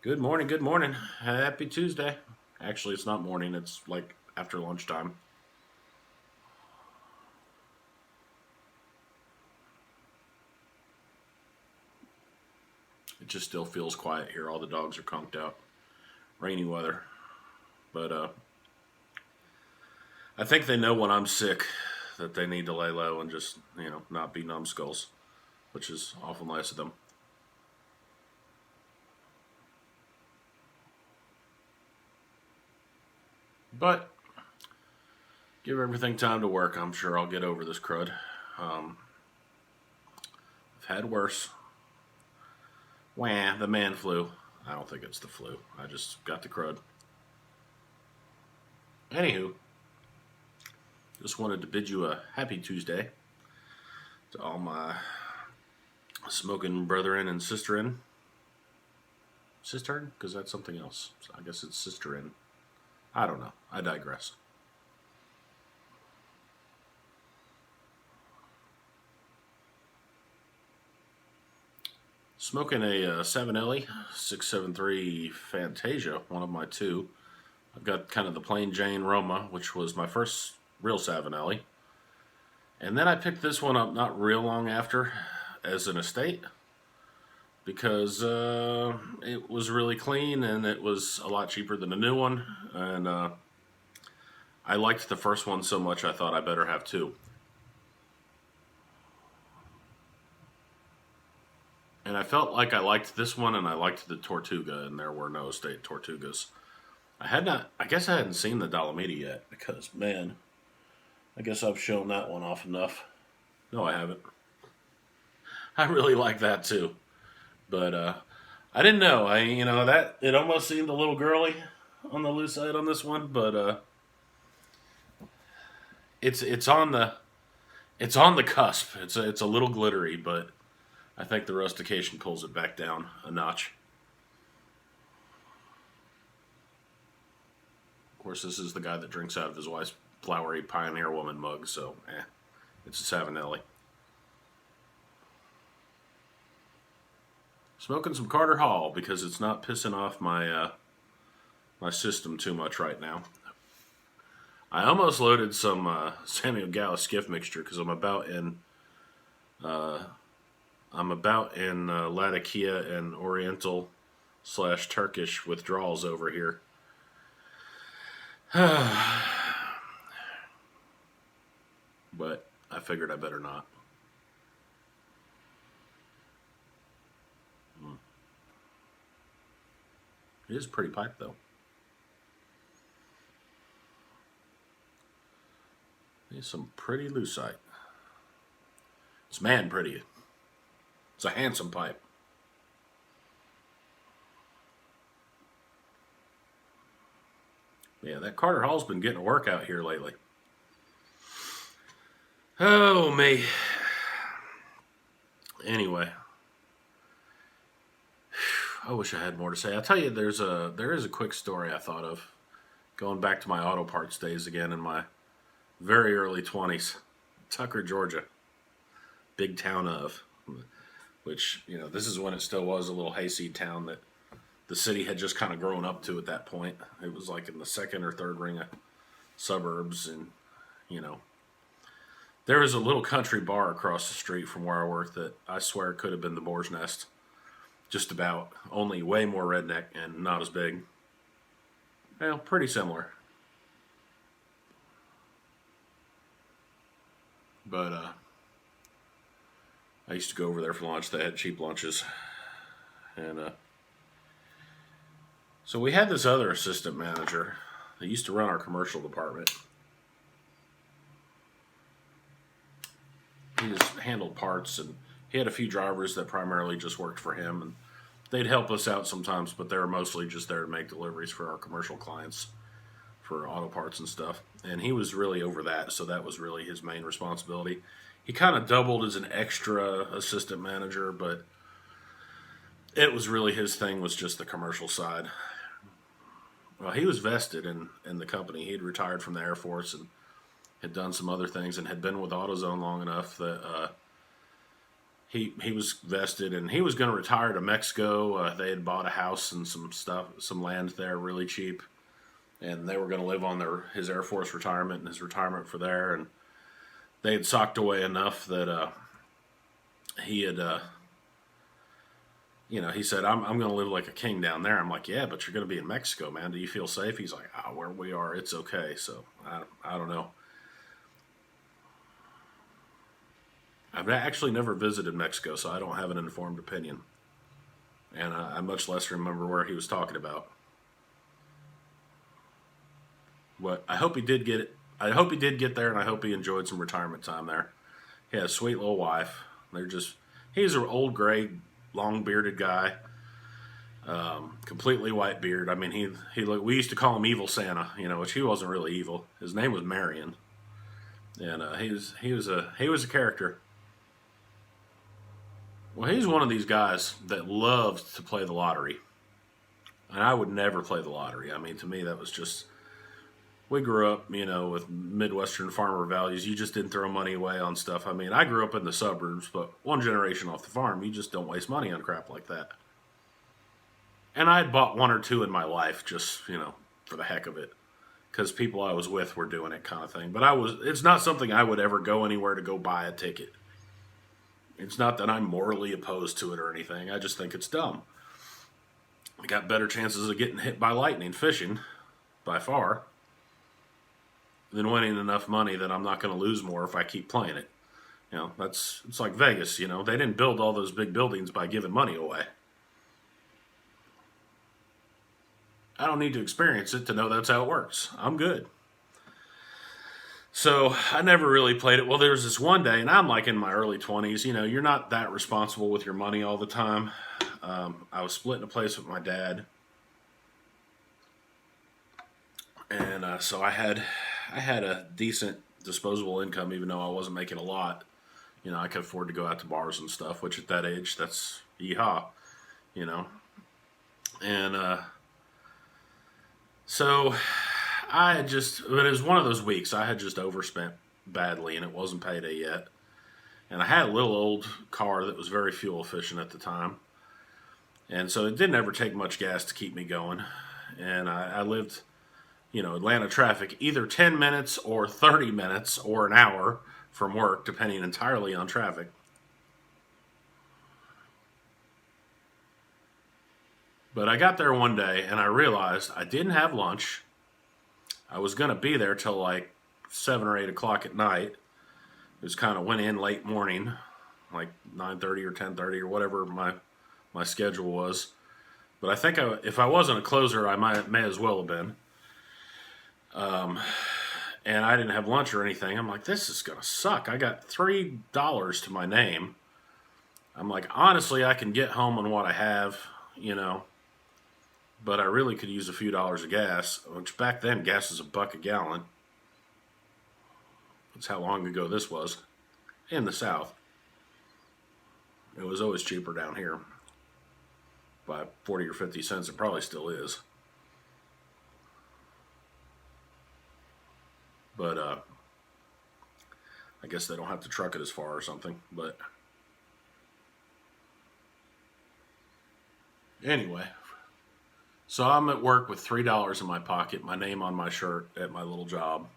Good morning, good morning. Happy Tuesday. Actually, it's not morning, it's like after lunchtime. It just still feels quiet here. All the dogs are conked out. Rainy weather. But I think they know when I'm sick that they need to lay low and just, not be numbskulls, which is often less of them. But give everything time to work. I'm sure I'll get over this crud. Um, I've had worse. Wah, the man flu. I don't think it's the flu. I just got the crud. Anywho, just wanted to bid you a happy Tuesday to all my smoking brethren and sisterin. Sisterin? Because that's something else. So I guess it's sisterin. I don't know. I digress. Smoking a 7L 673 Fantasia, one of my two. I've got kind of the plain Jane Roma, which was my first real 7L. And then I picked this one up not real long after as an estate because it was really clean and it was a lot cheaper than the new one. And I liked the first one so much I thought I better have two. And I felt like I liked this one and I liked the Tortuga, and there were no estate Tortugas. I had not, I guess I hadn't seen the Dolomita yet because, man, I guess I've shown that one off enough. No, I haven't. I really like that too. But I didn't know. That it almost seemed a little girly on the loose side on this one, but it's on the cusp. It's a little glittery, but I think the rustication pulls it back down a notch. Of course, this is the guy that drinks out of his wife's flowery Pioneer Woman mug, so it's a Savinelli. Smoking some Carter Hall because it's not pissing off my system too much right now. I almost loaded some Samuel Gallus skiff mixture because uh, I'm about in Latakia and Oriental slash Turkish withdrawals over here. But I figured I better not. It is a pretty pipe though. It's some pretty lucite. It's man pretty. It's a handsome pipe. Yeah, that Carter Hall's been getting a workout here lately. Oh me. Anyway, I wish I had more to say. I'll tell you, there is a quick story I thought of, going back to my auto parts days again in my very early 20s. Tucker, Georgia, big town of, which this is when it still was a little hayseed town that the city had just kind of grown up to at that point. It was like in the second or third ring of suburbs, and you know there was a little country bar across the street from where I worked that I swear could have been the Boar's Nest, just about, only way more redneck and not as big. Well, pretty similar, but I used to go over there for lunch. They had cheap lunches, and so we had this other assistant manager that used to run our commercial department. He just handled parts, and he had a few drivers that primarily just worked for him, and they'd help us out sometimes, but they were mostly just there to make deliveries for our commercial clients for auto parts and stuff. And he was really over that, so that was really his main responsibility. He kind of doubled as an extra assistant manager, but it was really his thing was just the commercial side. Well, he was vested in the company. He had retired from the Air Force and had done some other things and had been with AutoZone long enough that he was vested, and he was going to retire to Mexico. They had bought a house and some stuff, some land there, really cheap, and they were going to live on his Air Force retirement and his retirement for there. And they had socked away enough that he had. He said, I'm going to live like a king down there. I'm like, yeah, but you're going to be in Mexico, man. Do you feel safe? He's like, where we are, it's okay. So I don't know. I've actually never visited Mexico, so I don't have an informed opinion. And I much less remember where he was talking about. But I hope he did get it. I hope he did get there, and I hope he enjoyed some retirement time there. He had a sweet little wife. He's an old gray, long bearded guy, completely white beard. I mean, we used to call him Evil Santa, which he wasn't really evil. His name was Marion, and he was a character. Well, he's one of these guys that loved to play the lottery, and I would never play the lottery. I mean, to me, that was just. We grew up, with Midwestern farmer values. You just didn't throw money away on stuff. I mean, I grew up in the suburbs, but one generation off the farm, you just don't waste money on crap like that. And I had bought one or two in my life just, for the heck of it. Because people I was with were doing it kind of thing. But it's not something I would ever go anywhere to go buy a ticket. It's not that I'm morally opposed to it or anything. I just think it's dumb. I got better chances of getting hit by lightning fishing, by far, than winning enough money that I'm not going to lose more if I keep playing it. It's like Vegas, they didn't build all those big buildings by giving money away. I don't need to experience it to know that's how it works. I'm good. So I never really played it. Well, there was this one day, and I'm like in my early 20s, you're not that responsible with your money all the time. I was splitting a place with my dad. And so I had a decent disposable income, even though I wasn't making a lot. I could afford to go out to bars and stuff, which at that age, that's yeehaw, And so but it was one of those weeks I had just overspent badly, and it wasn't payday yet. And I had a little old car that was very fuel efficient at the time. And so it didn't ever take much gas to keep me going. And I lived... Atlanta traffic, either 10 minutes or 30 minutes or an hour from work, depending entirely on traffic. But I got there one day and I realized I didn't have lunch. I was going to be there till like 7 or 8 o'clock at night. It was kind of went in late morning, like 9:30 or 10:30 or whatever my schedule was. But I think if I wasn't a closer, I may as well have been. And I didn't have lunch or anything. I'm like, this is going to suck. I got $3 to my name. I'm like, honestly, I can get home on what I have, but I really could use a few dollars of gas, which back then gas was $1 a gallon. That's how long ago this was in the South. It was always cheaper down here by 40 or 50 cents. It probably still is. But I guess they don't have to truck it as far or something. But anyway, so I'm at work with $3 in my pocket, my name on my shirt at my little job.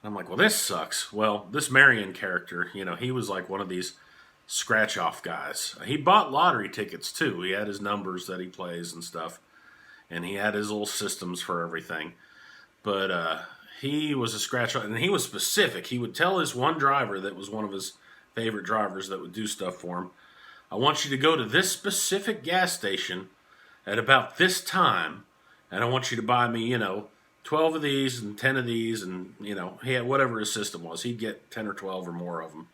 And I'm like, well, this sucks. Well, this Marion character, he was like one of these scratch-off guys. He bought lottery tickets, too. He had his numbers that he plays and stuff. And he had his little systems for everything. But he was a scratch-off, and he was specific. He would tell his one driver that was one of his favorite drivers that would do stuff for him, I want you to go to this specific gas station at about this time, and I want you to buy me, 12 of these and 10 of these, and, he had whatever his system was. He'd get 10 or 12 or more of them,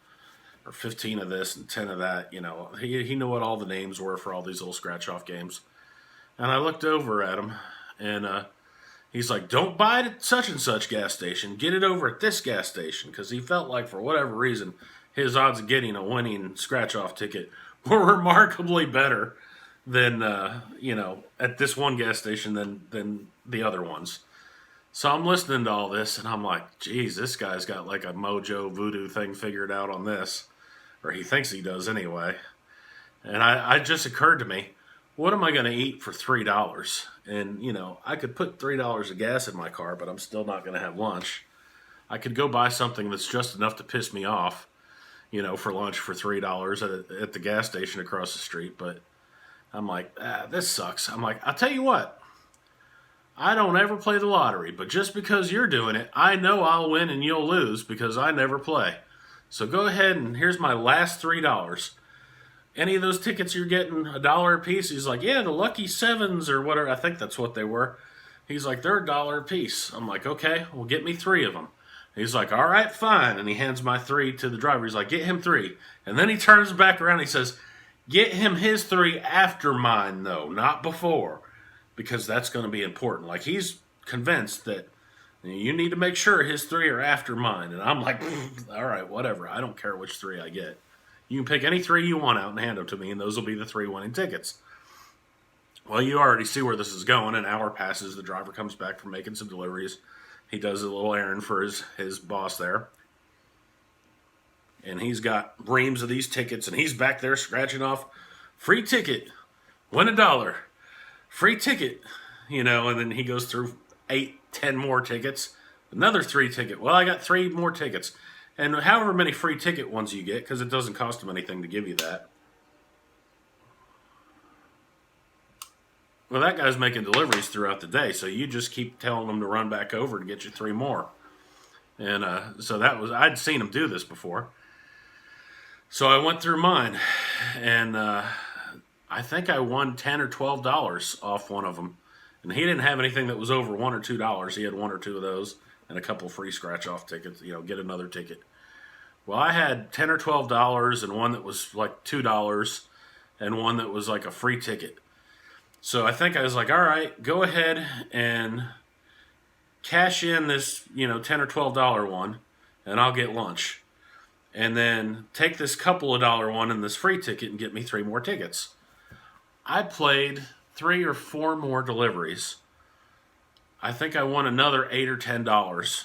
or 15 of this and 10 of that, He knew what all the names were for all these little scratch-off games. And I looked over at him, and he's like, don't buy it at such and such gas station. Get it over at this gas station. Because he felt like, for whatever reason, his odds of getting a winning scratch-off ticket were remarkably better than, at this one gas station than the other ones. So I'm listening to all this, and I'm like, geez, this guy's got like a mojo voodoo thing figured out on this. or he thinks he does anyway. And I just occurred to me, what am I going to eat for $3? And, I could put $3 of gas in my car, but I'm still not going to have lunch. I could go buy something that's just enough to piss me off, for lunch for $3 at the gas station across the street. But I'm like, this sucks. I'm like, I'll tell you what, I don't ever play the lottery, but just because you're doing it, I know I'll win and you'll lose because I never play. So go ahead and here's my last $3. Any of those tickets you're getting $1 a piece? He's like, yeah, the Lucky Sevens or whatever. I think that's what they were. He's like, they're $1 a piece. I'm like, okay, well, get me 3 of them. He's like, all right, fine. And he hands my 3 to the driver. He's like, get him 3. And then he turns back around and he says, get him his 3 after mine, though, not before. Because that's going to be important. Like, he's convinced that you need to make sure his 3 are after mine. And I'm like, all right, whatever. I don't care which 3 I get. You can pick any 3 you want out and hand them to me, and those will be the 3 winning tickets. Well, you already see where this is going. An hour passes. The driver comes back from making some deliveries. He does a little errand for his boss there. And he's got reams of these tickets, and he's back there scratching off, free ticket, win $1, free ticket, and then he goes through 8, 10 more tickets, another 3 ticket. Well, I got 3 more tickets. And however many free ticket ones you get, because it doesn't cost them anything to give you that. Well, that guy's making deliveries throughout the day, so you just keep telling him to run back over to get you 3 more. And so I'd seen him do this before. So I went through mine, and I think I won $10 or $12 off one of them. And he didn't have anything that was over $1 or $2. He had 1 or 2 of those and a couple free scratch-off tickets, get another ticket. Well, I had $10 or $12 and one that was like $2 and one that was like a free ticket. So I think I was like, all right, go ahead and cash in this, $10 or $12 one, and I'll get lunch. And then take this couple of dollar one and this free ticket and get me 3 more tickets. I played 3 or 4 more deliveries. I think I won another $8 or $10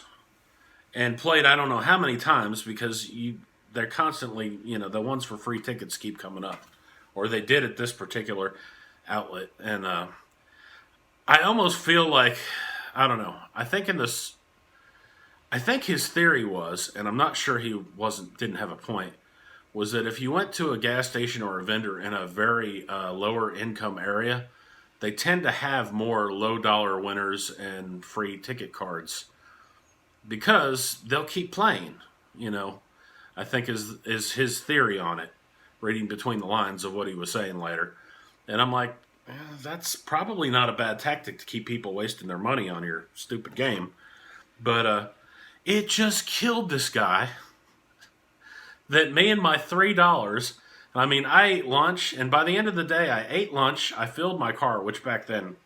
and played I don't know how many times because they're constantly, the ones for free tickets keep coming up. Or they did at this particular outlet. And I almost feel like, I don't know, I think his theory was, and I'm not sure he didn't have a point, was that if you went to a gas station or a vendor in a very lower income area, they tend to have more low dollar winners and free ticket cards because they'll keep playing, I think is his theory on it, reading between the lines of what he was saying later. And I'm like, that's probably not a bad tactic to keep people wasting their money on your stupid game. But it just killed this guy that me and my $3, I ate lunch, and by the end of the day, I ate lunch, I filled my car, which back then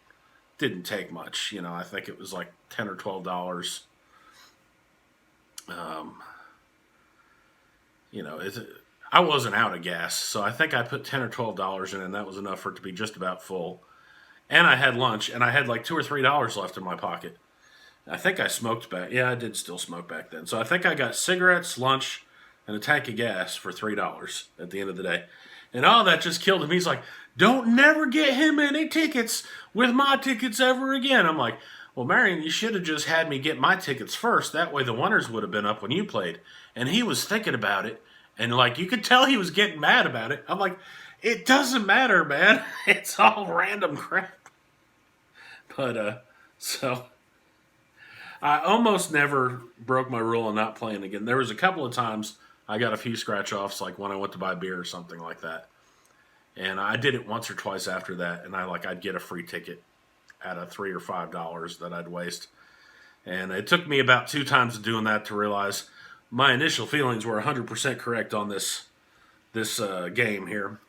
didn't take much. I think it was like $10 or $12. I wasn't out of gas, so I think I put $10 or $12 in, and that was enough for it to be just about full. And I had lunch, and I had like $2 or $3 left in my pocket. I think I smoked back. Yeah, I did still smoke back then. So I think I got cigarettes, lunch, and a tank of gas for $3 at the end of the day. And all that just killed him. He's like, don't never get him any tickets with my tickets ever again. I'm like, well, Marion, you should have just had me get my tickets first. That way the winners would have been up when you played. And he was thinking about it. And you could tell he was getting mad about it. I'm like, it doesn't matter, man. It's all random crap. But, so I almost never broke my rule on not playing again. There was a couple of times I got a few scratch-offs, like when I went to buy beer or something like that. And I did it once or twice after that, and I'd get a free ticket out of $3 or $5 that I'd waste. And it took me about 2 times of doing that to realize my initial feelings were 100% correct on this game here.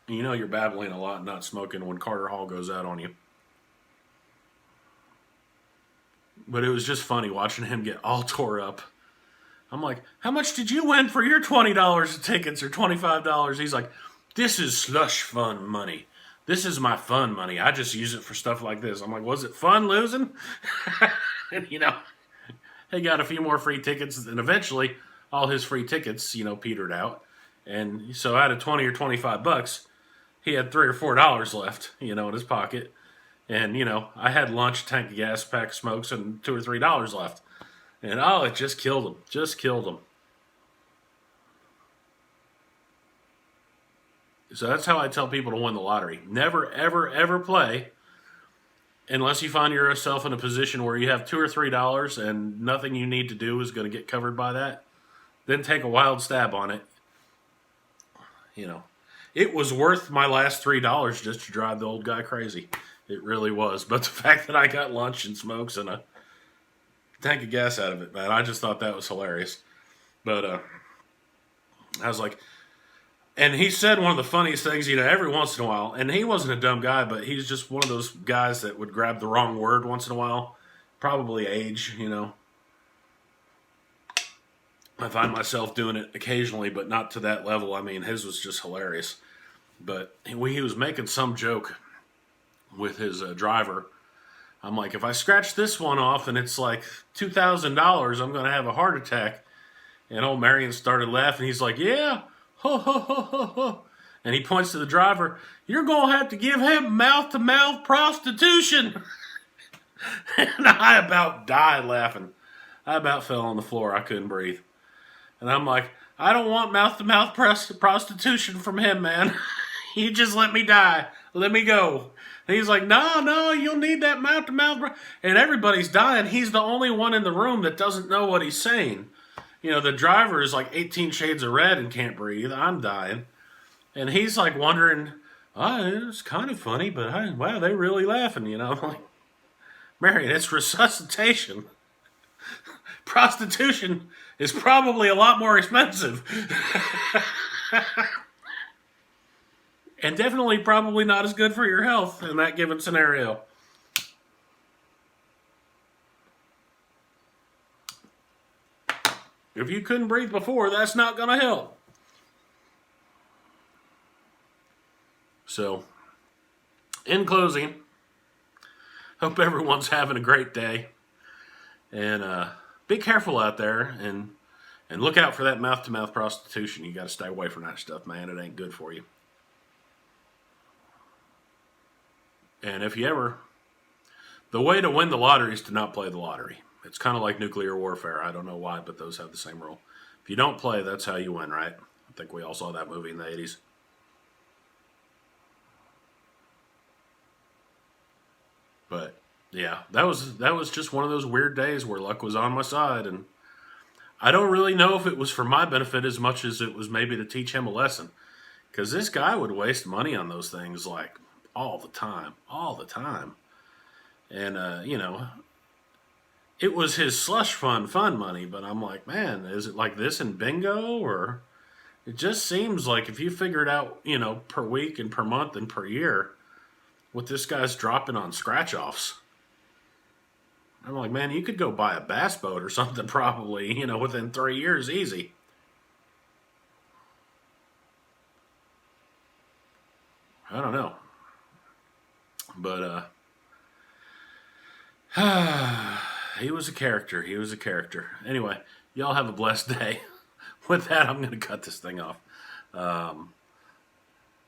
You're babbling a lot and not smoking when Carter Hall goes out on you. But it was just funny watching him get all tore up. I'm like, how much did you win for your $20 of tickets or $25? He's like, this is slush fund money. this is my fun money. I just use it for stuff like this. I'm like, was it fun losing? And, he got a few more free tickets, and eventually all his free tickets, petered out. And so out of 20 or $25, he had $3 or $4 left, in his pocket. And, I had lunch, tank of gas, pack of smokes, and $2 or $3 left. And, it just killed him. Just killed him. So that's how I tell people to win the lottery. Never, ever, ever play unless you find yourself in a position where you have $2 or $3 and nothing you need to do is going to get covered by that. Then take a wild stab on it. It was worth my last $3 just to drive the old guy crazy. It really was. But the fact that I got lunch and smokes and a tank of gas out of it, man, I just thought that was hilarious. But I was like, and he said one of the funniest things, every once in a while, and he wasn't a dumb guy, but he's just one of those guys that would grab the wrong word once in a while. Probably age, I find myself doing it occasionally, but not to that level. I mean, his was just hilarious. But he was making some joke with his driver. I'm like, if I scratch this one off and it's like $2,000, I'm going to have a heart attack. And old Marion started laughing. He's like, yeah, ho, ho, ho, ho, ho. And he points to the driver, you're going to have to give him mouth-to-mouth prostitution. And I about died laughing. I about fell on the floor. I couldn't breathe. And I'm like, I don't want mouth-to-mouth prostitution from him, man. You just let me die. Let me go. And he's like, no, you'll need that mouth-to-mouth. And everybody's dying. He's the only one in the room that doesn't know what he's saying. The driver is like 18 shades of red and can't breathe. I'm dying. And he's like wondering, it's kind of funny, but wow, they're really laughing, I'm like, Marion, it's resuscitation. Prostitution is probably a lot more expensive. And definitely probably not as good for your health in that given scenario. If you couldn't breathe before, that's not going to help. So, in closing, hope everyone's having a great day. And be careful out there and look out for that mouth-to-mouth prostitution. You got to stay away from that stuff, man. It ain't good for you. And if you ever, the way to win the lottery is to not play the lottery. It's kind of like nuclear warfare. I don't know why, but those have the same rule. If you don't play, that's how you win, right? I think we all saw that movie in the 80s. But yeah, that was just one of those weird days where luck was on my side, and I don't really know if it was for my benefit as much as it was maybe to teach him a lesson. Because this guy would waste money on those things like all the time. And, it was his slush fund money, but I'm like, man, is it like this in bingo? Or it just seems like if you figure it out, per week and per month and per year, what this guy's dropping on scratch-offs. I'm like, man, you could go buy a bass boat or something probably, within 3 years, easy. I don't know. But, he was a character. Anyway, y'all have a blessed day. With that, I'm going to cut this thing off.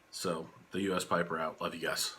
So, the U.S. Piper out. Love you guys.